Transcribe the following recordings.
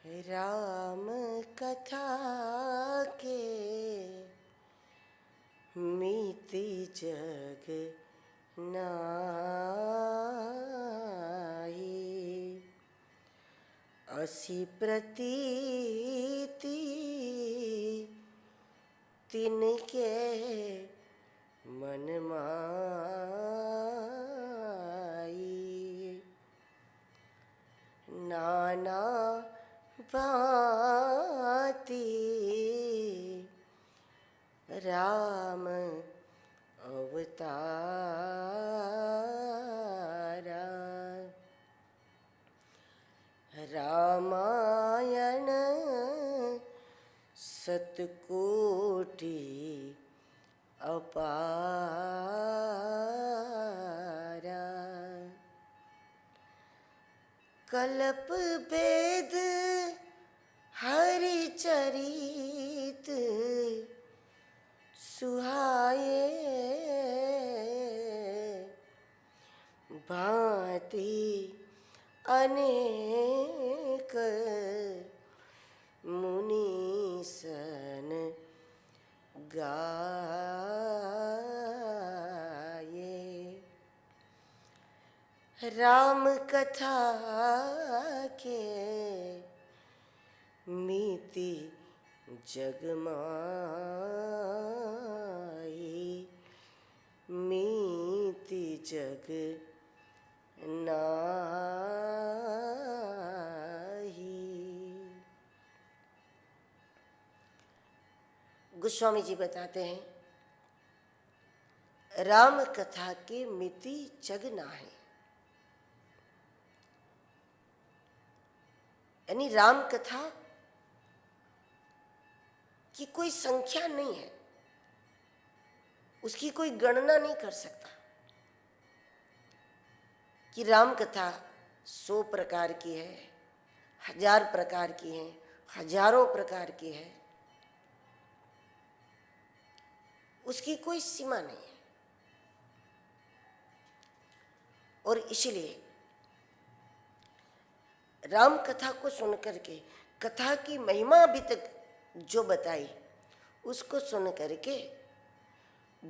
राम कथा के मीति जग नाई, असी प्रतीति तिनके मन माई। नाना भांति राम अवतारा, रामायण सतकोटि अपारा। कल्प वेद हरि चरित सुहाए, भांति अनेक मुनीसन गाये। राम कथा के मीति जग माई, मीति जग नाही। गोस्वामी जी बताते हैं, राम कथा के मिति जग नाहि, यानी राम कथा की कोई संख्या नहीं है, उसकी कोई गणना नहीं कर सकता कि राम कथा 100 प्रकार की है, 1000 प्रकार की है, हजारों प्रकार की है, उसकी कोई सीमा नहीं है। और इसलिए राम कथा को सुन करके, कथा की महिमा अभी तक जो बताई उसको सुन करके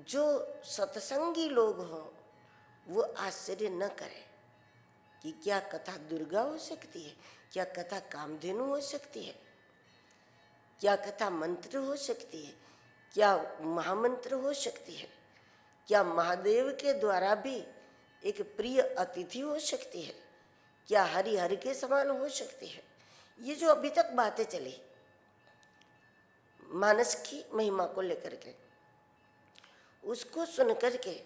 जो सत्संगी लोग हों वो आश्चर्य न करें कि क्या कथा दुर्गा हो सकती है, क्या कथा कामधेनु हो सकती है, क्या कथा मंत्र हो सकती है, क्या महामंत्र हो सकती है, क्या महादेव के द्वारा भी एक प्रिय अतिथि हो सकती है, क्या हरि हरि के समान हो सकती है। ये जो अभी तक बातें चली मानस की महिमा को लेकर के, उसको सुन करके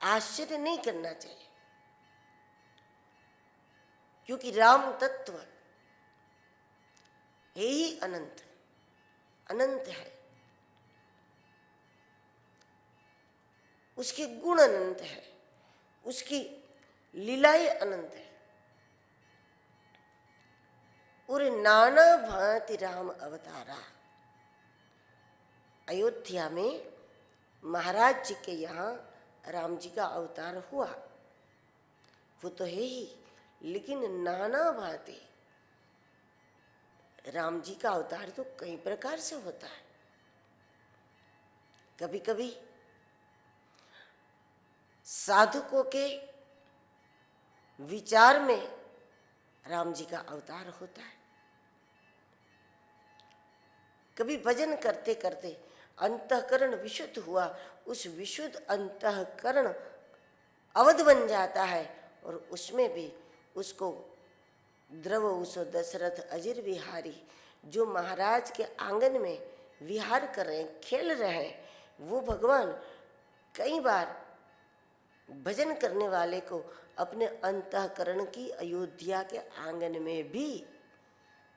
आश्चर्य नहीं करना चाहिए, क्योंकि राम तत्व है ही अनंत, अनंत है, उसके गुण अनंत है, उसकी लीलाएं अनंत है। और नाना भांति राम अवतारा, अयोध्या में महाराज जी के यहाँ राम जी का अवतार हुआ, वो तो है ही, लेकिन नाना भांति राम जी का अवतार तो कई प्रकार से होता है। कभी कभी साधुकों के विचार में राम जी का अवतार होता है, कभी भजन करते करते अंतःकरण विशुद्ध हुआ, उस विशुद्ध अंतःकरण अवध बन जाता है और उसमें भी उसको द्रव उसो दशरथ अजिर विहारी, जो महाराज के आंगन में विहार कर रहे हैं, खेल रहे हैं, वो भगवान कई बार भजन करने वाले को अपने अंतःकरण की अयोध्या के आंगन में भी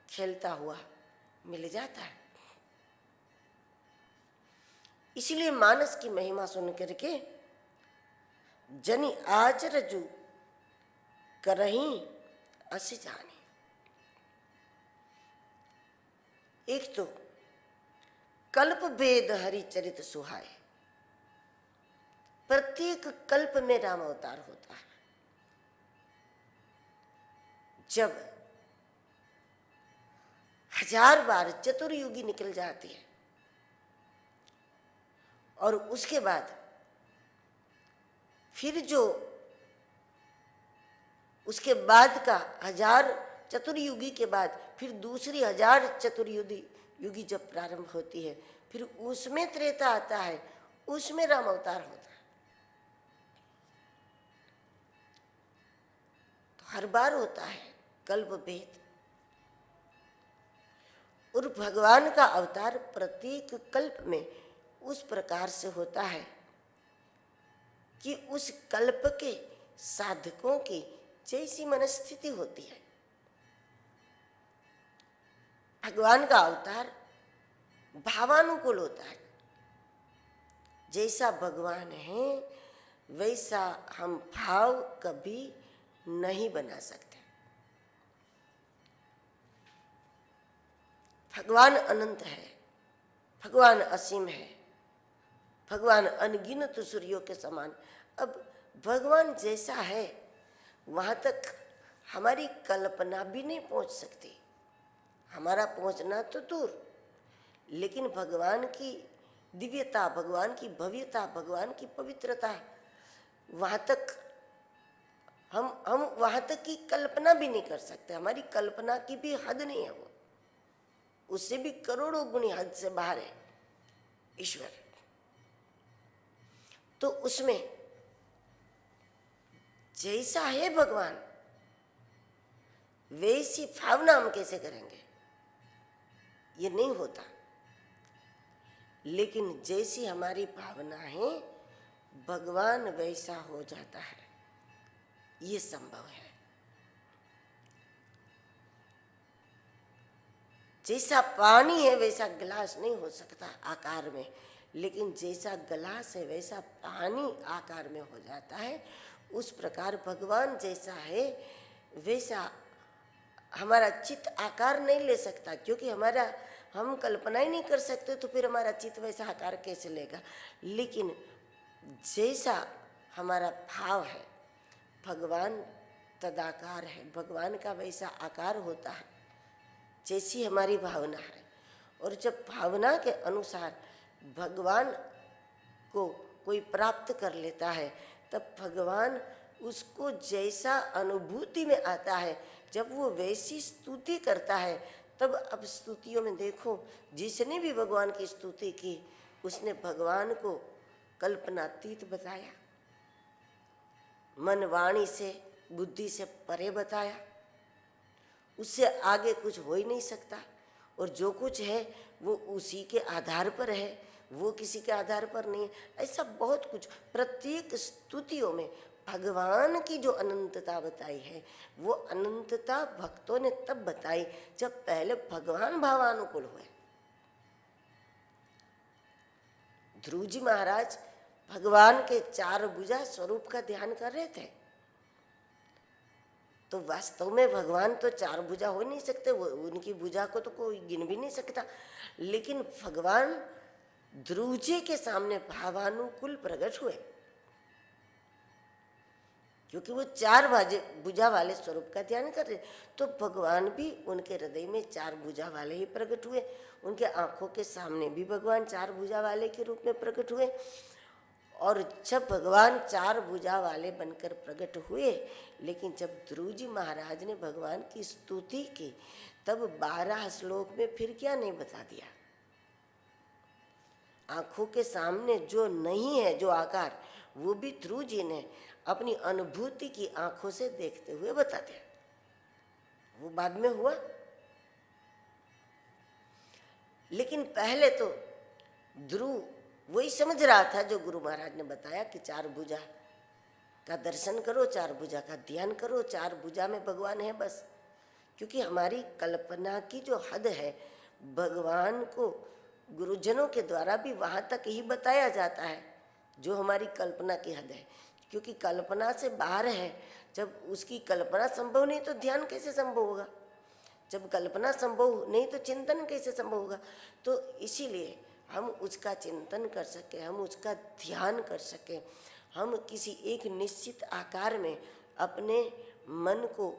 खेलता हुआ मिल जाता है। इसलिए मानस की महिमा सुन करके जनि आज रजू करही अस जानी। एक तो कल्प भेद हरि चरित सुहाए, प्रत्येक कल्प में राम अवतार होता है। जब 1000 बार चतुर्युगी निकल जाती है, और उसके बाद फिर जो उसके बाद का 1000 चतुर्युगी के बाद फिर दूसरी 1000 चतुर्युगी जब प्रारंभ होती है, फिर उसमें त्रेता आता है, उसमें राम अवतार होता है। तो हर बार होता है कल्प भेद, और भगवान का अवतार प्रत्येक कल्प में उस प्रकार से होता है कि उस कल्प के साधकों की जैसी मनस्थिति होती है। भगवान का अवतार भावानुकूल होता है। जैसा भगवान है वैसा हम भाव कभी नहीं बना सकते। भगवान अनंत है, भगवान असीम है, भगवान अनगिनत सूर्यों के समान। अब भगवान जैसा है वहाँ तक हमारी कल्पना भी नहीं पहुँच सकती, हमारा पहुँचना तो दूर, लेकिन भगवान की दिव्यता, भगवान की भव्यता, भगवान की पवित्रता, वहाँ तक हम वहाँ तक की कल्पना भी नहीं कर सकते। हमारी कल्पना की भी हद नहीं है, वो उससे भी करोड़ों गुनी हद से बाहर है ईश्वर। तो उसमें जैसा है भगवान वैसी भावना हम कैसे करेंगे, ये नहीं होता। लेकिन जैसी हमारी भावना है भगवान वैसा हो जाता है, ये संभव है। जैसा पानी है वैसा गिलास नहीं हो सकता आकार में, लेकिन जैसा गिलास है वैसा पानी आकार में हो जाता है। उस प्रकार भगवान जैसा है वैसा हमारा चित्त आकार नहीं ले सकता, क्योंकि हम कल्पना ही नहीं कर सकते, तो फिर हमारा चित्त वैसा आकार कैसे लेगा। लेकिन जैसा हमारा भाव है भगवान तदाकार है, भगवान का वैसा आकार होता है जैसी हमारी भावना है। और जब भावना के अनुसार भगवान को कोई प्राप्त कर लेता है तब भगवान उसको जैसा अनुभूति में आता है, जब वो वैसी स्तुति करता है तब अब स्तुतियों में देखो, जिसने भी भगवान की स्तुति की उसने भगवान को कल्पनातीत बताया, मन वाणी से बुद्धि से परे बताया, उससे आगे कुछ हो ही नहीं सकता। और जो कुछ है वो उसी के आधार पर है, वो किसी के आधार पर नहीं। ऐसा बहुत कुछ प्रत्येक स्तुतियों में भगवान की जो अनंतता बताई है, वो अनंतता भक्तों ने तब बताई जब पहले भगवान भावानुकूल हुए। ध्रुव जी महाराज भगवान के 4 भुजा स्वरूप का ध्यान कर रहे थे, तो वास्तव में भगवान तो 4 भुजा हो नहीं सकते, वो उनकी भुजा को तो कोई गिन भी नहीं सकता। लेकिन भगवान ध्रुव जी के सामने भावानुकूल प्रकट हुए, क्योंकि वो 4 भुजा वाले स्वरूप का ध्यान कर रहे। तो भगवान भी उनके हृदय में 4 भुजा वाले ही प्रकट हुए, उनके आंखों के सामने भी भगवान 4 भुजा वाले के रूप में प्रकट हुए। और जब भगवान 4 भुजा वाले बनकर प्रकट हुए, लेकिन जब ध्रुव जी महाराज ने भगवान की स्तुति की तब 12 श्लोक में फिर क्या नहीं बता दिया। आंखों के सामने जो नहीं है, जो आकार, वो भी ध्रुव जी ने अपनी अनुभूति की आंखों से देखते हुए बता दिया। वो बाद में हुआ, लेकिन पहले तो ध्रुव वही समझ रहा था जो गुरु महाराज ने बताया कि 4 भुजा का दर्शन करो, 4 भुजा का ध्यान करो, 4 भुजा में भगवान है बस। क्योंकि हमारी कल्पना की जो हद है, भगवान को गुरुजनों के द्वारा भी वहाँ तक ही बताया जाता है जो हमारी कल्पना की हद है, क्योंकि कल्पना से बाहर है। जब उसकी कल्पना संभव नहीं तो ध्यान कैसे संभव होगा, जब कल्पना संभव नहीं तो चिंतन कैसे संभव होगा। तो इसीलिए हम उसका चिंतन कर सके, हम उसका ध्यान कर सके, हम किसी एक निश्चित आकार में अपने मन को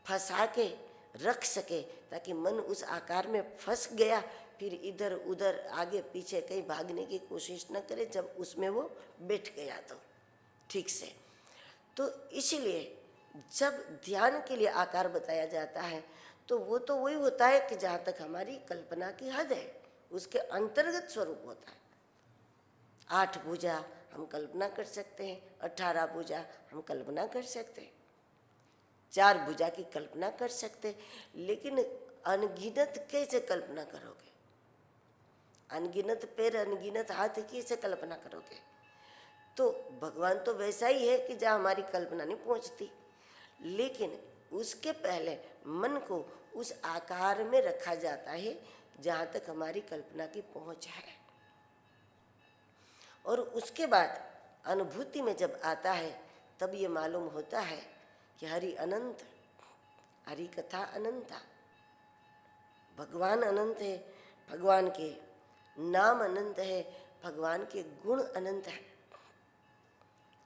फंसा के रख सके, ताकि मन उस आकार में फंस गया फिर इधर उधर आगे पीछे कहीं भागने की कोशिश न करे, जब उसमें वो बैठ गया तो ठीक से। तो इसीलिए जब ध्यान के लिए आकार बताया जाता है तो वो तो वही होता है कि जहाँ तक हमारी कल्पना की हद है, उसके अंतर्गत स्वरूप होता है। 8 भुजा हम कल्पना कर सकते हैं, 18 भुजा हम कल्पना कर सकते हैं, 4 भुजा की कल्पना कर सकते हैं, लेकिन अनगिनत कैसे कल्पना करोगे? अनगिनत पैर, अनगिनत हाथ कैसे कल्पना करोगे? तो भगवान तो वैसा ही है कि जहाँ हमारी कल्पना नहीं पहुँचती, लेकिन उसके पहले मन को उस आकार में रखा जाता है जहाँ तक हमारी कल्पना की पहुँच है। और उसके बाद अनुभूति में जब आता है तब ये मालूम होता है कि हरि अनंत, हरि कथा अनंता, भगवान अनंत है, भगवान के नाम अनंत है, भगवान के गुण अनंत है।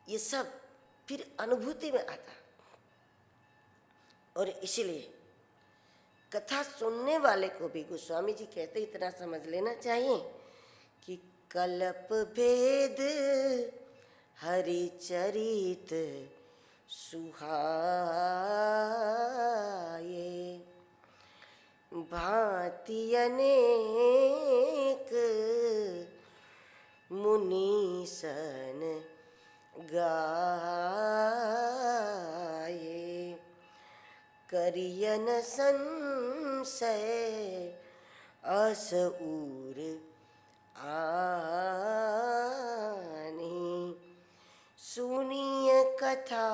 ये सब फिर अनुभूति में आता। और इसलिए कथा सुनने वाले को भी गोस्वामी जी कहते इतना समझ लेना चाहिए कि कल्प भेद हरि चरित सुहाए, भांति अनेक मुनीसन गाये, करियन संशय अस उर आनी, सुनिय कथा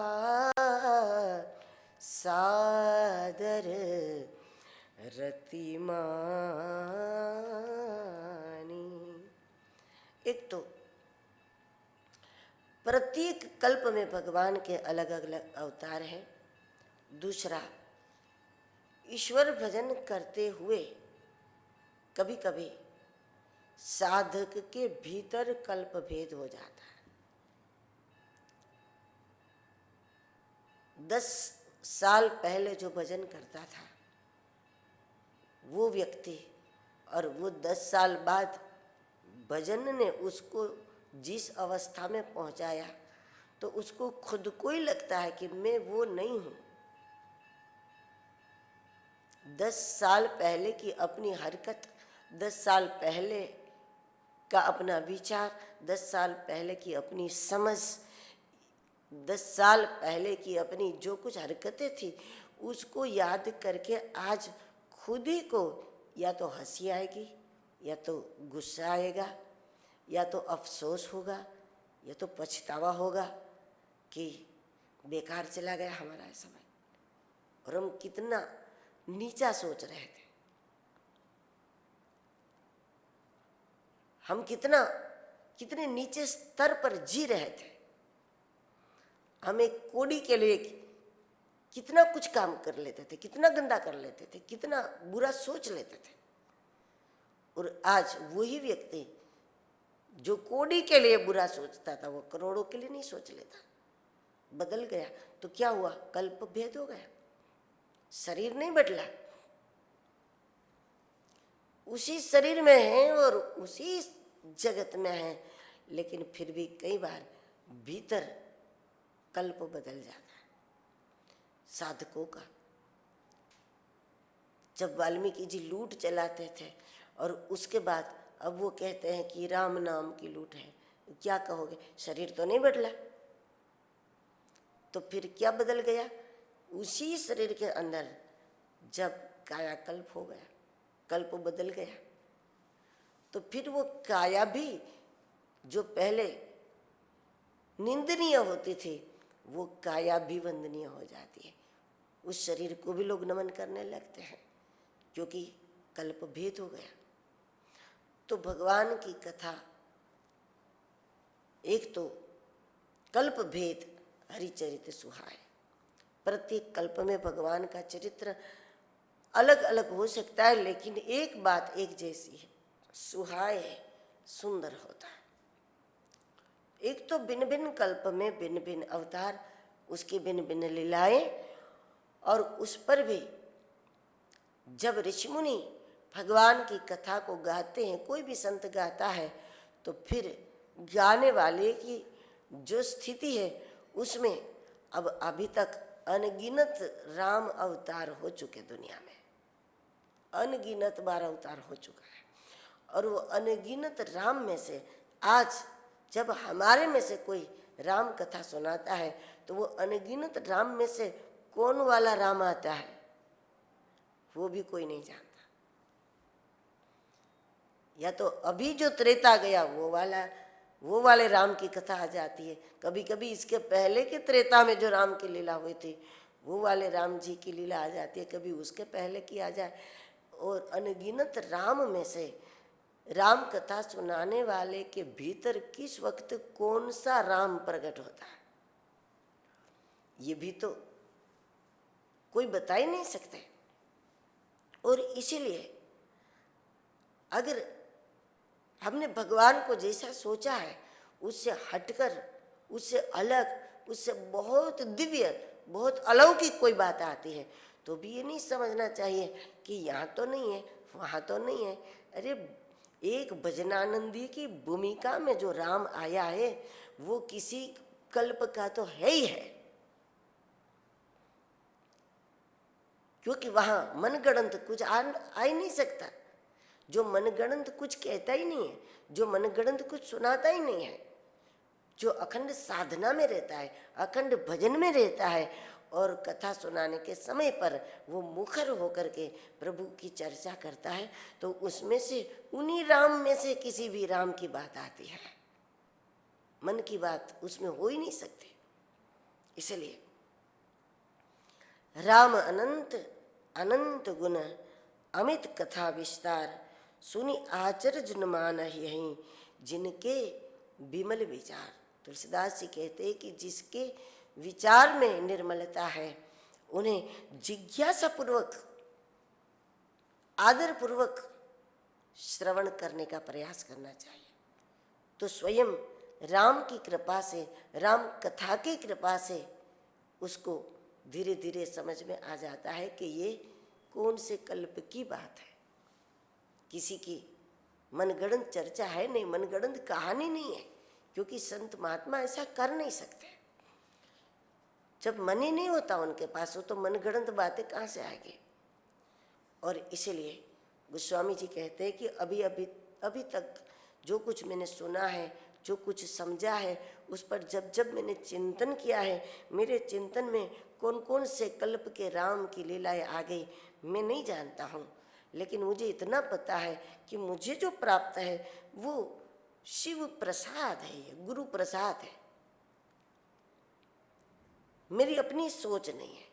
सादर रतिमानी। एक तो प्रत्येक कल्प में भगवान के अलग अलग अवतार हैं। दूसरा, ईश्वर भजन करते हुए कभी कभी साधक के भीतर कल्प भेद हो जाता है। 10 साल पहले जो भजन करता था वो व्यक्ति, और वो 10 साल बाद भजन ने उसको जिस अवस्था में पहुंचाया, तो उसको खुद को ही लगता है कि मैं वो नहीं हूँ। 10 साल पहले की अपनी हरकत, 10 साल पहले का अपना विचार, 10 साल पहले की अपनी समझ, 10 साल पहले की अपनी जो कुछ हरकतें थी, उसको याद करके आज खुद ही को या तो हंसी आएगी, या तो गुस्सा आएगा, या तो अफसोस होगा, या तो पछतावा होगा कि बेकार चला गया हमारा समय, और हम कितना नीचा सोच रहे थे, हम कितने नीचे स्तर पर जी रहे थे। हम एक कोड़ी के लिए कितना कुछ काम कर लेते थे, कितना गंदा कर लेते थे, कितना बुरा सोच लेते थे। और आज वही व्यक्ति जो कोड़ी के लिए बुरा सोचता था, वो करोड़ों के लिए नहीं सोच लेता, बदल गया। तो क्या हुआ? कल्प भेद हो गया, शरीर नहीं बदला, उसी शरीर में है और उसी जगत में है, लेकिन फिर भी कई बार भीतर कल्प बदल जाता है साधकों का। जब वाल्मीकि जी लूट चलाते थे और उसके बाद अब वो कहते हैं कि राम नाम की लूट है, क्या कहोगे? शरीर तो नहीं बदला, तो फिर क्या बदल गया? उसी शरीर के अंदर जब कायाकल्प हो गया, कल्प बदल गया, तो फिर वो काया भी जो पहले निंदनीय होती थी, वो काया भी वंदनीय हो जाती है। उस शरीर को भी लोग नमन करने लगते हैं, क्योंकि कल्प भेद हो गया। तो भगवान की कथा, एक तो कल्प भेद हरिचरित सुहाए, प्रत्येक कल्प में भगवान का चरित्र अलग अलग हो सकता है, लेकिन एक बात एक जैसी है, सुहाए है, सुंदर होता है। एक तो भिन्न भिन्न कल्प में भिन्न भिन्न अवतार, उसकी भिन्न भिन्न लीलाएं, और उस पर भी जब ऋषि मुनि भगवान की कथा को गाते हैं, कोई भी संत गाता है, तो फिर गाने वाले की जो स्थिति है उसमें अब अभी तक अनगिनत राम अवतार हो चुके दुनिया में, अनगिनत बार अवतार हो चुका है। और वो अनगिनत राम में से आज जब हमारे में से कोई राम कथा सुनाता है तो वो अनगिनत राम में से कौन वाला राम आता है वो भी कोई नहीं जानता। या तो अभी जो त्रेता गया वो वाले राम की कथा आ जाती है, कभी कभी इसके पहले के त्रेता में जो राम की लीला हुई थी वो वाले राम जी की लीला आ जाती है, कभी उसके पहले की आ जाए। और अनगिनत राम में से राम कथा सुनाने वाले के भीतर किस वक्त कौन सा राम प्रकट होता है ये भी तो कोई बता ही नहीं सकते। और इसीलिए अगर हमने भगवान को जैसा सोचा है उससे हटकर, उससे अलग, उससे बहुत दिव्य, बहुत अलौकिक कोई बात आती है तो भी ये नहीं समझना चाहिए कि यहाँ तो नहीं है, वहाँ तो नहीं है। अरे एक भजनानंदी की भूमिका में जो राम आया है वो किसी कल्प का तो है ही है, क्योंकि वहाँ मनगढ़ंत कुछ आ ही नहीं सकता। जो मनगढ़ंत कुछ कहता ही नहीं है, जो मनगढ़ंत कुछ सुनाता ही नहीं है, जो अखंड साधना में रहता है, अखंड भजन में रहता है और कथा सुनाने के समय पर वो मुखर होकर के प्रभु की चर्चा करता है तो उसमें से उन्हीं राम में से किसी भी राम की बात आती है। मन की बात उसमें हो ही नहीं सकती। इसलिए राम अनंत अनंत गुण अमित कथा विस्तार सुनी आचर्य न मान यहीं जिनके विमल विचार। तुलसीदास जी कहते हैं कि जिसके विचार में निर्मलता है उन्हें जिज्ञासा पूर्वक, आदर पूर्वक श्रवण करने का प्रयास करना चाहिए। तो स्वयं राम की कृपा से, राम कथा की कृपा से उसको धीरे धीरे समझ में आ जाता है कि ये कौन से कल्प की बात है। किसी की मनगढ़ंत चर्चा है नहीं, मनगढ़ंत कहानी नहीं है, क्योंकि संत महात्मा ऐसा कर नहीं सकते। जब मन ही नहीं होता उनके पास हो तो मनगढ़ंत बातें कहाँ से आएगी। और इसलिए गोस्वामी जी कहते हैं कि अभी तक जो कुछ मैंने सुना है, जो कुछ समझा है, उस पर जब जब मैंने चिंतन किया है, मेरे चिंतन में कौन कौन से कल्प के राम की लीलाएं आ गई मैं नहीं जानता हूँ, लेकिन मुझे इतना पता है कि मुझे जो प्राप्त है वो शिव प्रसाद है, गुरु प्रसाद है, मेरी अपनी सोच नहीं है।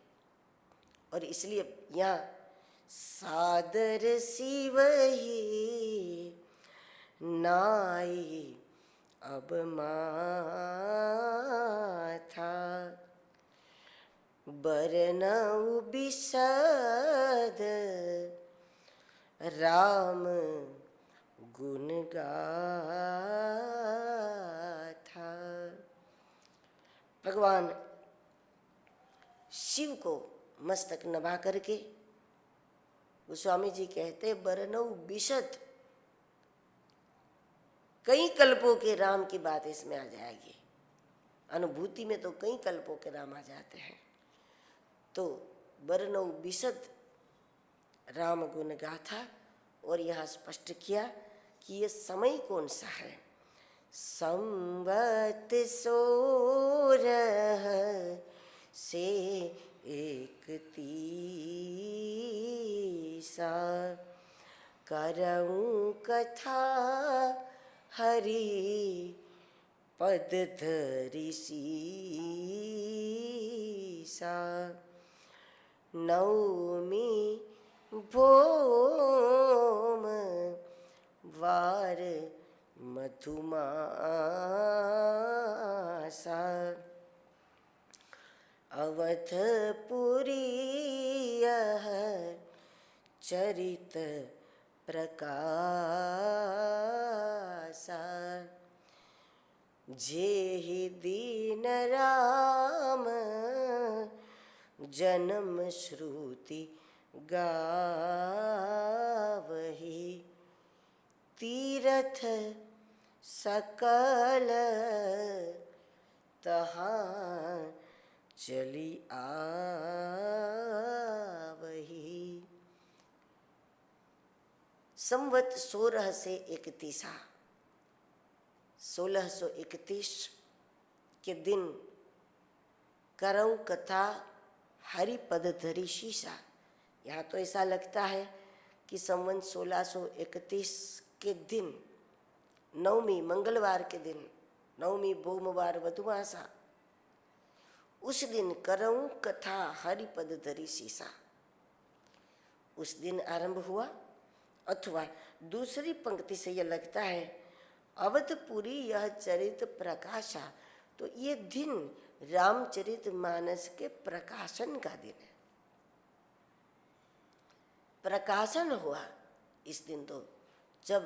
और इसलिए यहाँ सादर शिव ही नाई अब माथा बरनऊ बिसद राम गुण गाथा। भगवान शिव को मस्तक नभा करके गोस्वामी जी कहते बरनऊ बिशद, कई कल्पों के राम की बात इसमें आ जाएगी। अनुभूति में तो कई कल्पों के राम आ जाते हैं। तो बरनऊ बिशद राम गुण गाथा। और यहाँ स्पष्ट किया कि ये समय कौन सा है। संवत 16 से 31 करऊं कथा हरि पद धरि सीसा। नवमी भोम वार मधुमासा। अवधपुरी चरित प्रकाशा। जेहि दीन राम जन्म श्रुति गावही तीरथ सकल तहाँ चली आवही। संवत 16 से 31 1631 के दिन करऊं कथा हरिपद धरी शीशा। यहाँ तो ऐसा लगता है कि संवत 1631 के दिन नवमी मंगलवार के दिन, नवमी भोमवार वधुमासा, उस दिन करऊं कथा हरिपद धरी शीशा, उस दिन आरंभ हुआ। अथवा दूसरी पंक्ति से यह लगता है अवधपुरी यह चरित प्रकाशा, तो ये दिन रामचरित मानस के प्रकाशन का दिन है। प्रकाशन हुआ इस दिन, तो जब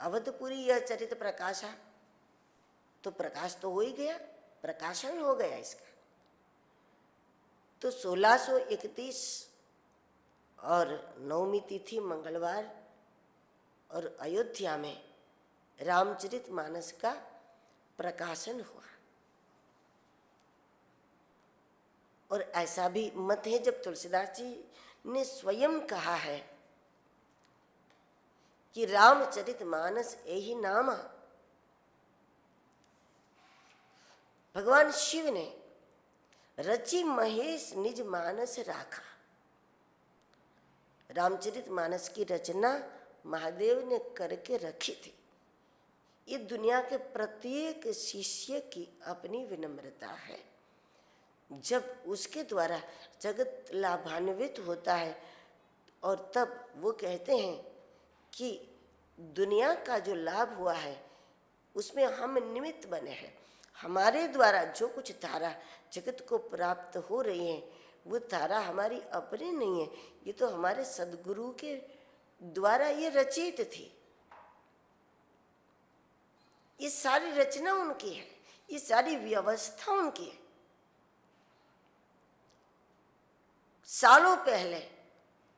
अवधपुरी यह चरित प्रकाशा, तो प्रकाश तो हो ही गया, प्रकाशन हो गया इसका। तो 1631 और नवमी तिथि मंगलवार और अयोध्या में रामचरित मानस का प्रकाशन हुआ। और ऐसा भी मत है, जब तुलसीदास जी ने स्वयं कहा है कि रामचरित मानस यही नामा, भगवान शिव ने रचि महेश निज मानस राखा। रामचरित मानस की रचना महादेव ने करके रखी थी। ये दुनिया के प्रत्येक शिष्य की अपनी विनम्रता है। जब उसके द्वारा जगत लाभान्वित होता है और तब वो कहते हैं कि दुनिया का जो लाभ हुआ है उसमें हम निमित्त बने हैं। हमारे द्वारा जो कुछ धारा जगत को प्राप्त हो रही है वो धारा हमारी अपनी नहीं है, ये तो हमारे सदगुरु के द्वारा ये रचित थी। ये सारी रचना उनकी है, ये सारी व्यवस्था उनकी है। सालों पहले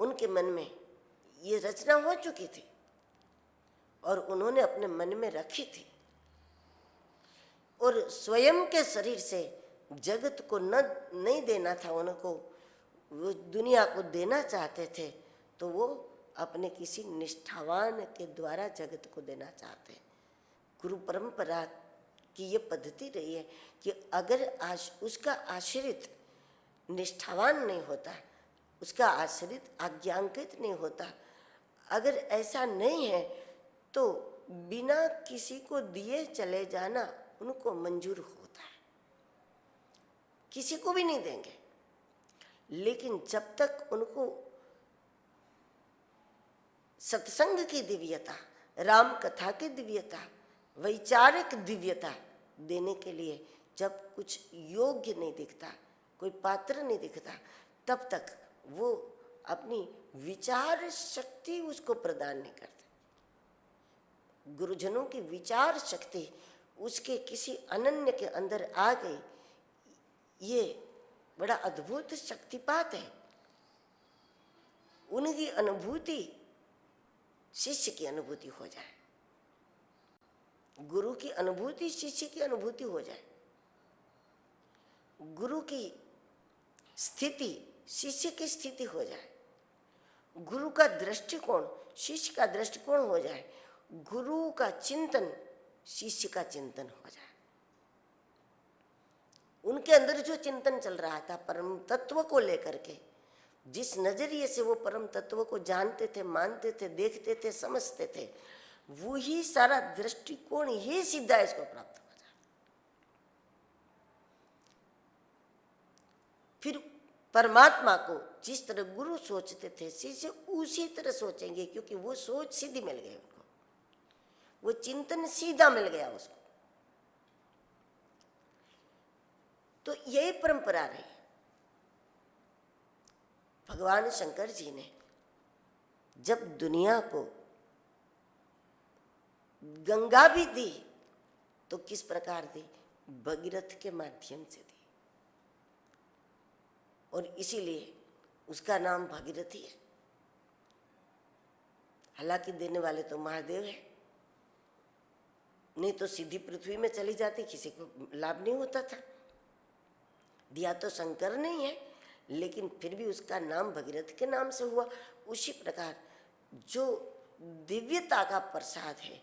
उनके मन में ये रचना हो चुकी थी और उन्होंने अपने मन में रखी थी और स्वयं के शरीर से जगत को नहीं देना था उनको, वो दुनिया को देना चाहते थे, तो वो अपने किसी निष्ठावान के द्वारा जगत को देना चाहते। गुरु परंपरा की ये पद्धति रही है कि अगर उसका आश्रित निष्ठावान नहीं होता, उसका आश्रित आज्ञांकित नहीं होता, अगर ऐसा नहीं है तो बिना किसी को दिए चले जाना उनको मंजूर होता है, किसी को भी नहीं देंगे। लेकिन जब तक उनको सत्संग की दिव्यता, राम कथा की दिव्यता, वैचारिक दिव्यता देने के लिए जब कुछ योग्य नहीं दिखता, कोई पात्र नहीं दिखता, तब तक वो अपनी विचार शक्ति उसको प्रदान नहीं करते। गुरुजनों की विचार शक्ति उसके किसी अनन्य के अंदर आ गई, ये बड़ा अद्भुत शक्तिपात है। उनकी अनुभूति शिष्य की अनुभूति हो जाए, गुरु की अनुभूति शिष्य की अनुभूति हो जाए, गुरु की स्थिति शिष्य की स्थिति हो जाए, गुरु का दृष्टिकोण शिष्य का दृष्टिकोण हो जाए, गुरु का चिंतन शिष्य का चिंतन हो जाए। उनके अंदर जो चिंतन चल रहा था परम तत्व को लेकर के, जिस नजरिए से वो परम तत्व को जानते थे, मानते थे, देखते थे, समझते थे, वही सारा दृष्टिकोण ही सीधा इसको प्राप्त हो जाए। फिर परमात्मा को जिस तरह गुरु सोचते थे शिष्य उसी तरह सोचेंगे, क्योंकि वो सोच सीधी मिल गई उनको, वो चिंतन सीधा मिल गया उसको। तो यही परंपरा रही। भगवान शंकर जी ने जब दुनिया को गंगा भी दी तो किस प्रकार दी? भगीरथ के माध्यम से दी। और इसीलिए उसका नाम भागीरथी है। हालांकि देने वाले तो महादेव है, नहीं तो सीधी पृथ्वी में चली जाती, किसी को लाभ नहीं होता था। दिया तो शंकर ने ही है, लेकिन फिर भी उसका नाम भगीरथ के नाम से हुआ। उसी प्रकार जो दिव्यता का प्रसाद है,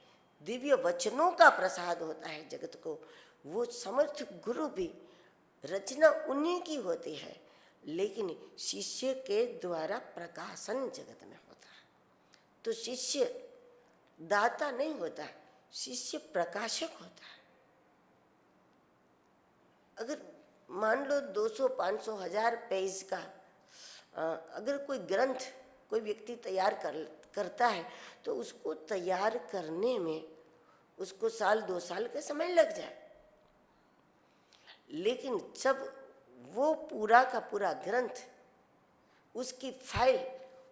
दिव्य वचनों का प्रसाद होता है जगत को, वो समर्थ गुरु भी, रचना उन्हीं की होती है, लेकिन शिष्य के द्वारा प्रकाशन जगत में होता है। तो शिष्य दाता नहीं होता, शिष्य प्रकाशक होता है। अगर मान लो 200, 500, 1000 पेज का अगर कोई ग्रंथ कोई व्यक्ति तैयार करता है, तो उसको तैयार करने में उसको 1-2 साल का समय लग जाए। लेकिन जब वो पूरा का पूरा ग्रंथ, उसकी फाइल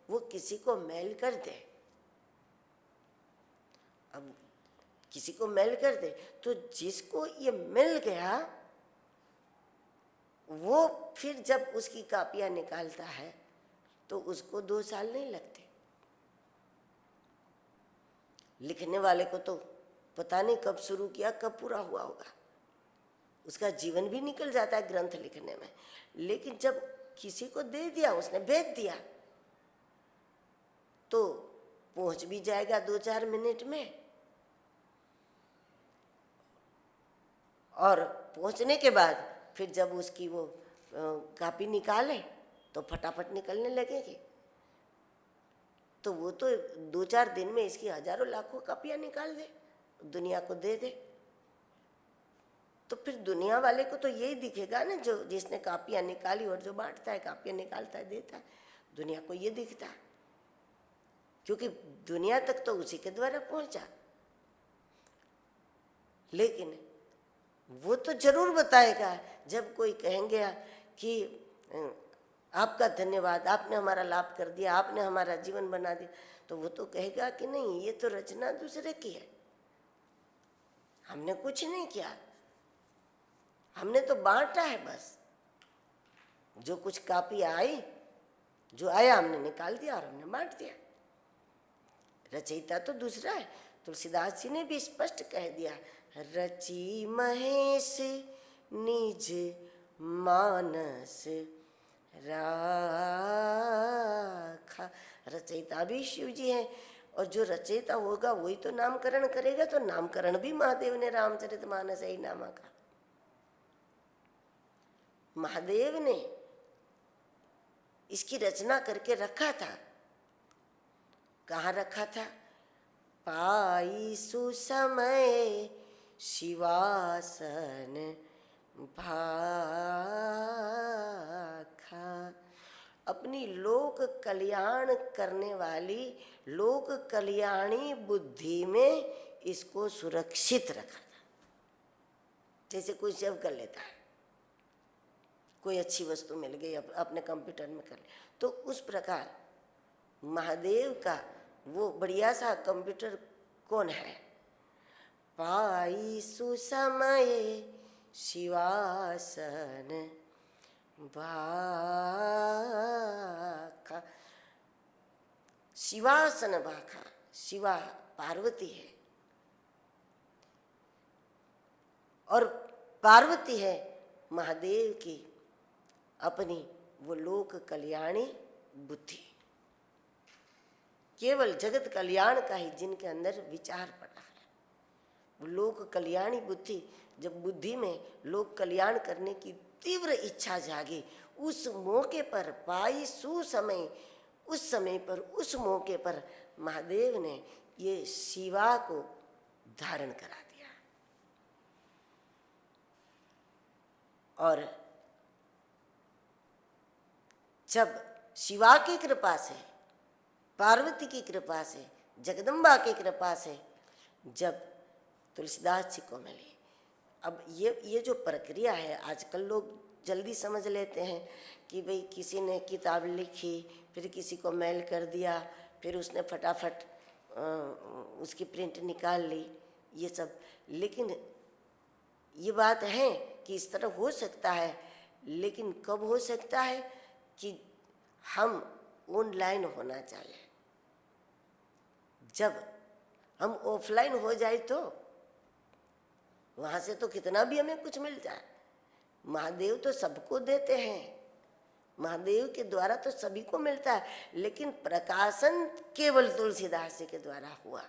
वो किसी को मेल कर दे, अब किसी को मेल कर दे तो जिसको ये मिल गया वो फिर जब उसकी कापियां निकालता है तो उसको 2 साल नहीं लगते। लिखने वाले को तो पता नहीं कब शुरू किया, कब पूरा हुआ होगा, उसका जीवन भी निकल जाता है ग्रंथ लिखने में। लेकिन जब किसी को दे दिया, उसने भेज दिया, तो पहुंच भी जाएगा 2-4 मिनट में, और पहुंचने के बाद फिर जब उसकी वो कापी निकाले तो फटाफट निकलने लगेगी। तो वो तो 2-4 दिन में इसकी हजारों लाखों कापियां निकाल दे, दुनिया को दे दे। तो फिर दुनिया वाले को तो यही दिखेगा ना, जो जिसने कापियां निकाली और जो बांटता है, कापियां निकालता है, देता है, दुनिया को ये दिखता है, क्योंकि दुनिया तक तो उसी के द्वारा पहुंचा। लेकिन वो तो जरूर बताएगा, जब कोई कहेंगे कि आपका धन्यवाद, आपने हमारा लाभ कर दिया, आपने हमारा जीवन बना दिया, तो वो तो कहेगा कि नहीं, ये तो रचना दूसरे की है, हमने कुछ नहीं किया, हमने तो बांटा है बस। जो कुछ कापी आई, जो आया हमने निकाल दिया और हमने बांट दिया। रचयिता तो दूसरा है। तुलसीदास जी ने भी स्पष्ट कह दिया, रची महेश निज मानस राखा। रचयिता भी शिव जी हैं, और जो रचयिता होगा वही तो नामकरण करेगा, तो नामकरण भी महादेव ने रामचरितमानस ही नामा का। महादेव ने इसकी रचना करके रखा था। कहाँ रखा था? पाई सुसमय शिवासन भाखा। अपनी लोक कल्याण करने वाली लोक कल्याणी बुद्धि में इसको सुरक्षित रखा था। जैसे कोई सेव कर लेता है, कोई अच्छी वस्तु मिल गई अपने कंप्यूटर में कर ले, तो उस प्रकार महादेव का वो बढ़िया सा कंप्यूटर कौन है? पाई सुसमय शिवासन भाखा। शिवासन भाखा, शिवा पार्वती है और पार्वती है महादेव की अपनी वो लोक कल्याणी बुद्धि। केवल जगत कल्याण का ही जिनके अंदर विचार पड़ा है, वो लोक कल्याणी बुद्धि। जब बुद्धि में लोक कल्याण करने की तीव्र इच्छा जागी, उस मौके पर पाई सुसमय, उस समय पर, उस मौके पर महादेव ने ये शिवा को धारण करा दिया। और जब शिवा की कृपा से, पार्वती की कृपा से, जगदम्बा की कृपा से जब तुलसीदास जी को मिली, अब ये जो प्रक्रिया है, आजकल लोग जल्दी समझ लेते हैं कि भाई किसी ने किताब लिखी, फिर किसी को मेल कर दिया, फिर उसने फटाफट उसकी प्रिंट निकाल ली, ये सब। लेकिन ये बात है कि इस तरह हो सकता है, लेकिन कब हो सकता है कि हम ऑनलाइन होना चाहिए। जब हम ऑफलाइन हो जाए तो वहाँ से तो कितना भी हमें कुछ मिल जाए, महादेव तो सबको देते हैं, महादेव के द्वारा तो सभी को मिलता है, लेकिन प्रकाशन केवल तुलसीदास जी के द्वारा हुआ।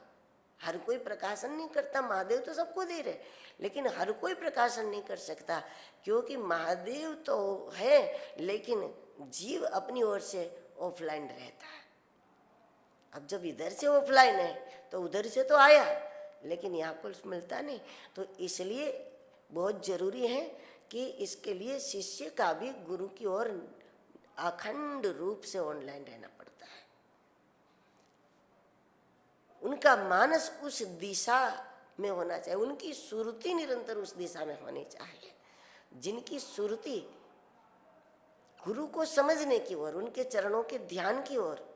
हर कोई प्रकाशन नहीं करता, महादेव तो सबको दे रहे, लेकिन हर कोई प्रकाशन नहीं कर सकता, क्योंकि महादेव तो है लेकिन जीव अपनी ओर से ऑफलाइन रहता है। अब जब इधर से ऑफलाइन है तो उधर से तो आया, लेकिन यहाँ कुछ मिलता नहीं। तो इसलिए बहुत जरूरी है कि इसके लिए शिष्य का भी गुरु की ओर अखंड रूप से ऑनलाइन रहना पड़ता है। उनका मानस उस दिशा में होना चाहिए, उनकी सुरति निरंतर उस दिशा में होनी चाहिए। जिनकी सुरति गुरु को समझने की ओर, उनके चरणों के ध्यान की ओर,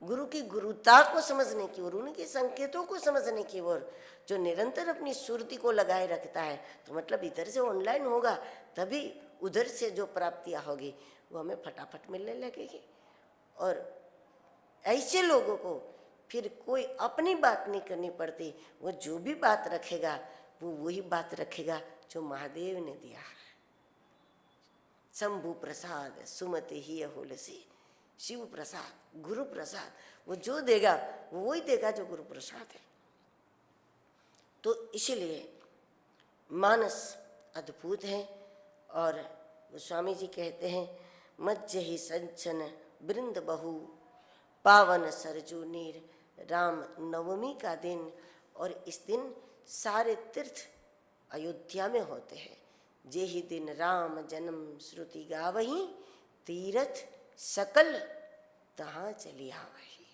गुरु की गुरुता को समझने की ओर, उनके संकेतों को समझने की ओर जो निरंतर अपनी सुरति को लगाए रखता है, तो मतलब इधर से ऑनलाइन होगा तभी उधर से जो प्राप्तियां होगी वो हमें फटाफट मिलने लगेगी। और ऐसे लोगों को फिर कोई अपनी बात नहीं करनी पड़ती, वो जो भी बात रखेगा वो वही बात रखेगा जो महादेव ने दिया है। शंभु प्रसाद सुमति ही होलसी, शिव प्रसाद, गुरु प्रसाद, वो जो देगा वो वही देगा जो गुरु प्रसाद है। तो इसलिए मानस अद्भुत है। और स्वामी जी कहते हैं, मज्ज ही संचन वृंद बहु पावन सरजू नीर, राम नवमी का दिन। और इस दिन सारे तीर्थ अयोध्या में होते हैं। जे ही दिन राम जन्म श्रुति गावही, तीरथ सकल तहाँ चली आवही।